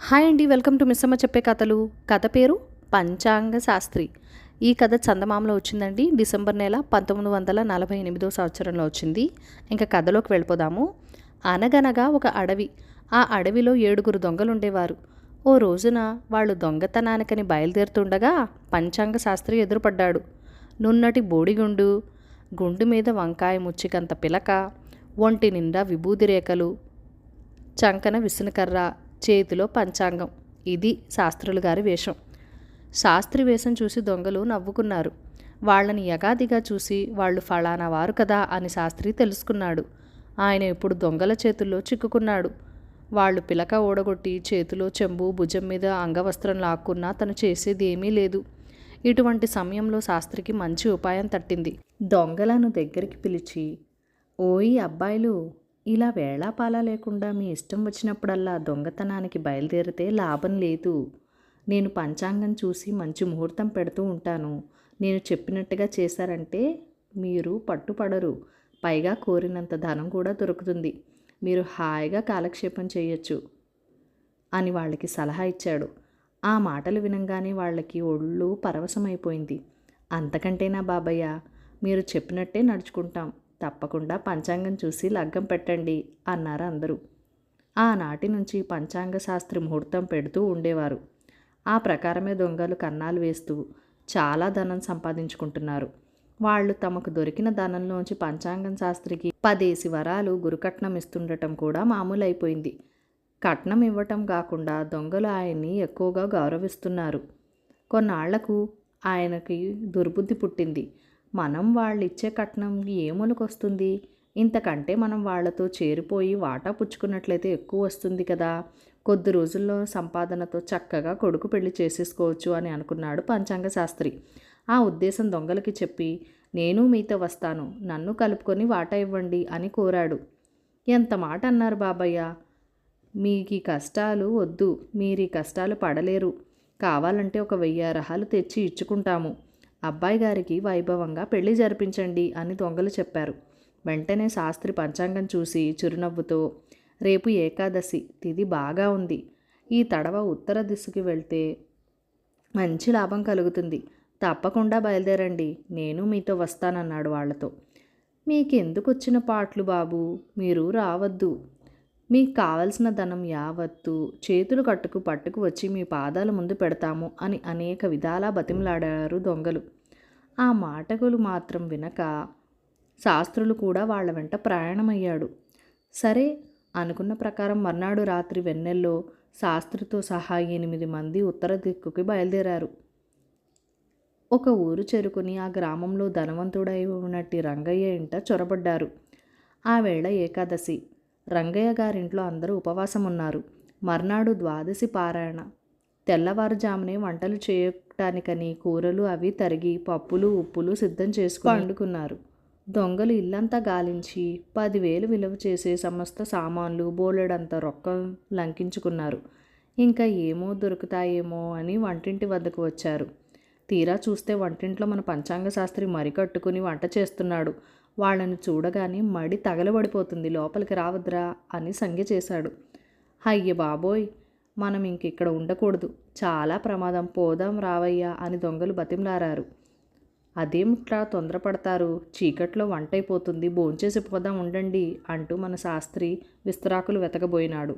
Hi అండి, welcome to Missamma చెప్పే కథలు. కథ పేరు పంచాంగ శాస్త్రి. ఈ కథ చందమామలో వచ్చిందండి. డిసెంబర్ నెల 1948 సంవత్సరంలో వచ్చింది. ఇంకా కథలోకి వెళ్ళిపోదాము. అనగనగా ఒక అడవి. ఆ అడవిలో 7 దొంగలు ఉండేవారు. ఓ రోజున వాళ్ళు దొంగతనానికని బయలుదేరుతుండగా పంచాంగ శాస్త్రి ఎదురుపడ్డాడు. నున్నటి బోడిగుండు, గుండు మీద వంకాయ ముచ్చికంత పిలక, ఒంటి నిండా విభూది రేఖలు, చంకన విసునకర్ర, చేతిలో పంచాంగం. ఇది శాస్త్రులు గారి వేషం. శాస్త్రి వేషం చూసి దొంగలు నవ్వుకున్నారు. వాళ్ళని యగాదిగా చూసి వాళ్ళు ఫలానా వారు కదా అని శాస్త్రి తెలుసుకున్నాడు. ఆయన ఇప్పుడు దొంగల చేతుల్లో చిక్కుకున్నాడు. వాళ్ళు పిలక ఓడగొట్టి చేతిలో చెంబు, భుజం మీద అంగవస్త్రం లాక్కున్నా తను చేసేది ఏమీ లేదు. ఇటువంటి సమయంలో శాస్త్రికి మంచి ఉపాయం తట్టింది. దొంగలను దగ్గరికి పిలిచి, ఓయ్ అబ్బాయిలు, ఇలా వేళాపాలా లేకుండా మీ ఇష్టం వచ్చినప్పుడల్లా దొంగతనానికి బయలుదేరితే లాభం లేదు. నేను పంచాంగం చూసి మంచి ముహూర్తం పెడుతూ ఉంటాను. నేను చెప్పినట్టుగా చేశారంటే మీరు పట్టుపడరు. పైగా కోరినంత ధనం కూడా దొరుకుతుంది. మీరు హాయిగా కాలక్షేపం చేయొచ్చు అని వాళ్ళకి సలహా ఇచ్చాడు. ఆ మాటలు వినంగానే వాళ్ళకి ఒళ్ళు పరవశమైపోయింది. అంతకంటేనా బాబయ్య, మీరు చెప్పినట్టే నడుచుకుంటాం. తప్పకుండా పంచాంగం చూసి లగ్గం పెట్టండి అన్నారు అందరూ. ఆనాటి నుంచి పంచాంగ శాస్త్రి ముహూర్తం పెడుతూ ఉండేవారు. ఆ ప్రకారమే దొంగలు కన్నాలు వేస్తూ చాలా ధనం సంపాదించుకుంటున్నారు. వాళ్ళు తమకు దొరికిన ధనంలోంచి పంచాంగం శాస్త్రికి 10 వరాలు గురుకట్నం ఇస్తుండటం కూడా మామూలైపోయింది. కట్నం ఇవ్వటం కాకుండా దొంగలు ఆయన్ని ఎక్కువగా గౌరవిస్తున్నారు. కొన్నాళ్లకు ఆయనకి దుర్బుద్ధి పుట్టింది. మనం వాళ్ళిచ్చే కట్నం ఏములకొస్తుంది? ఇంతకంటే మనం వాళ్లతో చేరిపోయి వాటా పుచ్చుకున్నట్లయితే ఎక్కువ వస్తుంది కదా. కొద్ది రోజుల్లో సంపాదనతో చక్కగా కొడుకు పెళ్లి చేసేసుకోవచ్చు అని అనుకున్నాడు పంచాంగ శాస్త్రి. ఆ ఉద్దేశం దొంగలకి చెప్పి, నేను మీతో వస్తాను, నన్ను కలుపుకొని వాటా ఇవ్వండి అని కోరాడు. ఎంత మాట అన్నారు బాబయ్య, మీకు ఈ కష్టాలు వద్దు, మీరు ఈ కష్టాలు పడలేరు. కావాలంటే ఒక 1000 వరహాలు తెచ్చి ఇచ్చుకుంటాము. అబ్బాయి గారికి వైభవంగా పెళ్లి జరిపించండి అని దొంగలు చెప్పారు. వెంటనే శాస్త్రి పంచాంగం చూసి చిరునవ్వుతో, రేపు ఏకాదశి తిథి బాగా ఉంది. ఈ తడవ ఉత్తర దిశకి వెళ్తే మంచి లాభం కలుగుతుంది. తప్పకుండా బయలుదేరండి, నేను మీతో వస్తానన్నాడు వాళ్లతో. మీకెందుకు వచ్చిన పాటలు బాబు, మీరు రావద్దు. మీకు కావలసిన ధనం యావత్తు చేతులు పట్టుకు వచ్చి మీ పాదాల ముందు పెడతాము అని అనేక విధాలా బతిమలాడారు దొంగలు. ఆ మాటలు మాత్రం వినక శాస్త్రులు కూడా వాళ్ళ వెంట ప్రయాణమయ్యాడు. సరే అనుకున్న ప్రకారం మర్నాడు రాత్రి వెన్నెల్లో శాస్త్రితో సహా 8 మంది ఉత్తర దిక్కుకి బయలుదేరారు. ఒక ఊరు చేరుకుని ఆ గ్రామంలో ధనవంతుడై ఉన్నట్టి రంగయ్య ఇంట చొరబడ్డారు. ఆ వేళ ఏకాదశి. రంగయ్య గారింట్లో అందరూ ఉపవాసం ఉన్నారు. మర్నాడు ద్వాదశి పారాయణ. తెల్లవారుజామునే వంటలు చేయటానికని కూరలు అవి తరిగి పప్పులు ఉప్పులు సిద్ధం చేసుకుని వండుకున్నారు. దొంగలు ఇల్లంతా గాలించి 10,000 విలువ చేసే సమస్త సామాన్లు బోలెడంత రొక్కం లంకించుకున్నారు. ఇంకా ఏమో దొరుకుతాయేమో అని వంటింటి వద్దకు వచ్చారు. తీరా చూస్తే వంటింట్లో మన పంచాంగ శాస్త్రి మరికట్టుకుని వంట చేస్తున్నాడు. వాళ్ళని చూడగానే మడి తగలబడిపోతుంది. లోపలికి రావద్రా అని సంజ్ఞ చేశాడు. అయ్య బాబోయ్, మనం ఇంకిక్కడ ఉండకూడదు, చాలా ప్రమాదం, పోదాం రావయ్యా అని దొంగలు బతిమలారారు. అదేమిట్లా తొందరపడతారు, చీకట్లో వంటైపోతుంది, భోంచేసి పోదాం ఉండండి అంటూ మన శాస్త్రి విస్తరాకులు వెతకబోయినాడు.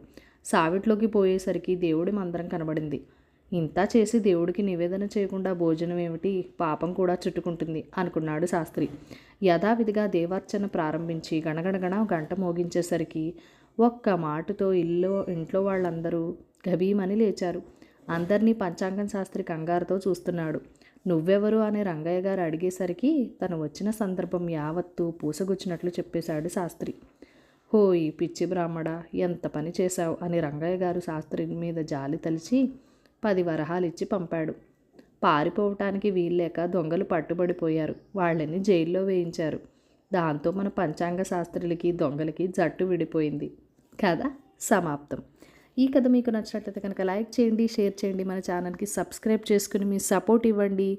సావిట్లోకి పోయేసరికి దేవుడి మందిరం కనబడింది. ఇంతా చేసి దేవుడికి నివేదన చేయకుండా భోజనం ఏమిటి, పాపం కూడా చుట్టుకుంటుంది అనుకున్నాడు శాస్త్రి. యథావిధిగా దేవార్చన ప్రారంభించి గణగణగణ గంట మోగించేసరికి ఒక్క మాటతో ఇంట్లో వాళ్ళందరూ గభీమని లేచారు. అందరినీ పంచాంగం శాస్త్రి కంగారుతో చూస్తున్నాడు. నువ్వెవరు అని రంగయ్య గారు అడిగేసరికి తను వచ్చిన సందర్భం యావత్తూ పూసగుచ్చినట్లు చెప్పేశాడు శాస్త్రి. హోయ్ పిచ్చి బ్రాహ్మడా, ఎంత పని చేశావు అని రంగయ్య గారు శాస్త్రి మీద జాలి తలిచి 10 వరహాలు ఇచ్చి పంపాడు. పారిపోవటానికి వీల్లేక దొంగలు పట్టుబడిపోయారు. వాళ్ళని జైల్లో వేయించారు. దాంతో మన పంచాంగ శాస్త్రులకి దొంగలకి జట్టు విడిపోయింది. కథ సమాప్తం. ఈ కథ మీకు నచ్చినట్లయితే కనుక లైక్ చేయండి, షేర్ చేయండి, మన ఛానల్కి సబ్స్క్రైబ్ చేసుకుని మీ సపోర్ట్ ఇవ్వండి.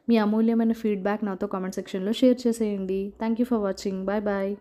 మీ అమూల్యమైన ఫీడ్బ్యాక్ నాతో కామెంట్ సెక్షన్లో షేర్ చేసేయండి. Thank you for watching. Bye bye.